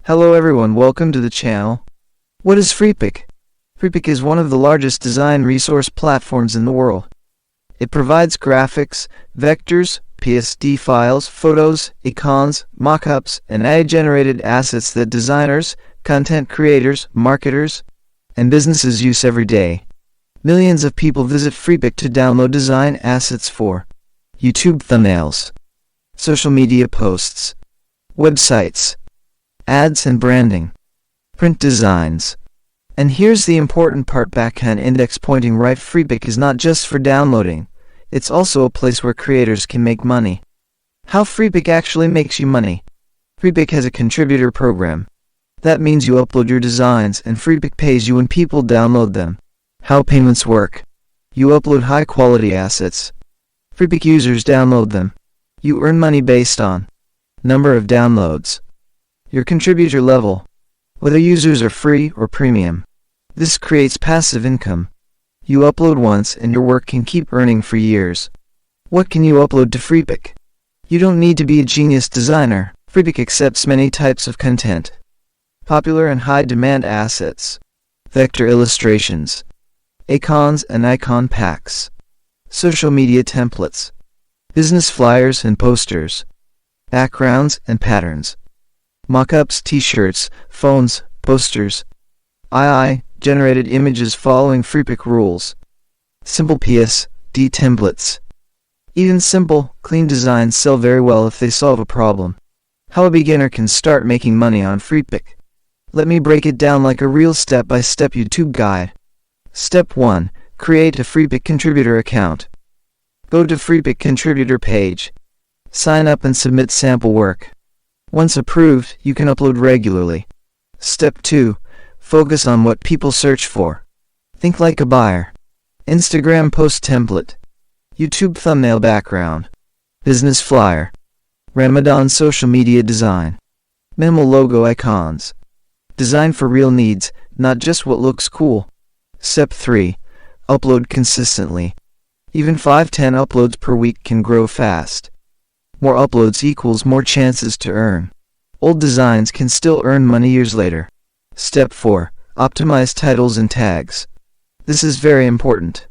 Hello everyone, welcome to the channel. What is Freepik? Freepik is one of the largest design resource platforms in the world. It provides graphics, vectors, PSD files, photos, icons, mockups, and AI-generated assets that designers, content creators, marketers, and businesses use every day. Millions of people visit Freepik to download design assets for YouTube thumbnails, social media posts, websites, ads and branding, print designs. And here's the important part: backhand index pointing right. Freepik is not just for downloading, it's also a place where creators can make money. How Freepik actually makes you money? Freepik has a contributor program. That means you upload your designs and Freepik pays you when people download them. How payments work? You upload high quality assets. Freepik users download them. You earn money based on number of downloads, your contributor level, whether users are free or premium. This creates passive income. You upload once and your work can keep earning for years. What can you upload to Freepik? You don't need to be a genius designer. Freepik accepts many types of content. Popular and high-demand assets, vector illustrations, icons and icon packs, social media templates, business flyers and posters, backgrounds and patterns, mockups, t-shirts, phones, posters, AI-generated images following Freepik rules, simple PSD templates. Even simple, clean designs sell very well if they solve a problem. How a beginner can start making money on Freepik. Let me break it down like a real step-by-step YouTube guide. Step 1. Create a Freepik contributor account. Go to Freepik contributor page. Sign up and submit sample work. Once approved, you can upload regularly. Step 2. Focus on what people search for. Think like a buyer. Instagram post template, YouTube thumbnail background, business flyer, Ramadan social media design, minimal logo icons. Design for real needs, not just what looks cool. Step 3. Upload consistently. Even 5-10 uploads per week can grow fast. More uploads equals more chances to earn. Old designs can still earn money years later. Step 4. Optimize titles and tags. This is very important.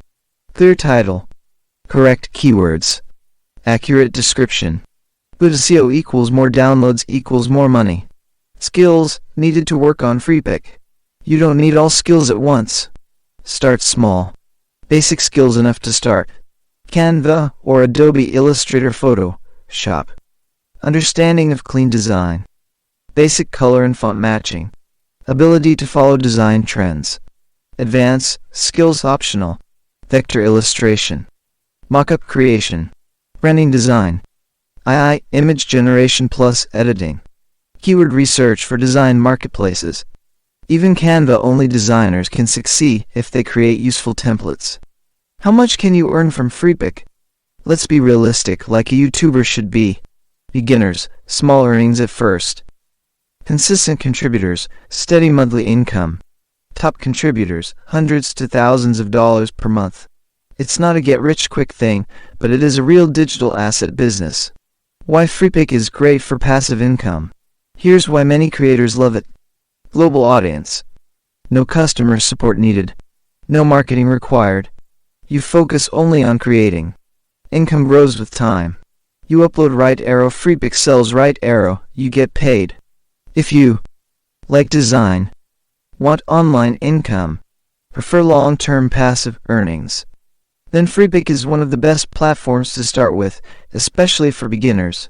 Clear title, correct keywords, accurate description. Good SEO equals more downloads equals more money. Skills needed to work on Freepik. You don't need all skills at once. Start small. Basic skills enough to start. Canva or Adobe Illustrator Photoshop. Understanding of clean design. Basic color and font matching. Ability to follow design trends. Advanced skills optional. Vector illustration. Mockup creation. Branding design. AI image generation plus editing. Keyword research for design marketplaces. Even Canva-only designers can succeed if they create useful templates. How much can you earn from Freepik? Let's be realistic, like a YouTuber should be. Beginners, small earnings at first. Consistent contributors, steady monthly income. Top contributors, hundreds to thousands of dollars per month. It's not a get-rich-quick thing, but it is a real digital asset business. Why Freepik is great for passive income. Here's why many creators love it. Global audience. No customer support needed. No marketing required. You focus only on creating. Income grows with time. You upload right arrow, Freepik sells right arrow, you get paid. If you like design, want online income, prefer long-term passive earnings, then Freepik is one of the best platforms to start with, especially for beginners.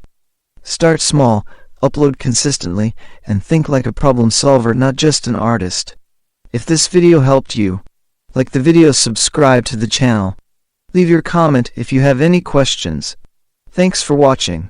Start small, upload consistently, and think like a problem solver, not just an artist. If this video helped you, like the video, subscribe to the channel. Leave your comment if you have any questions. Thanks for watching.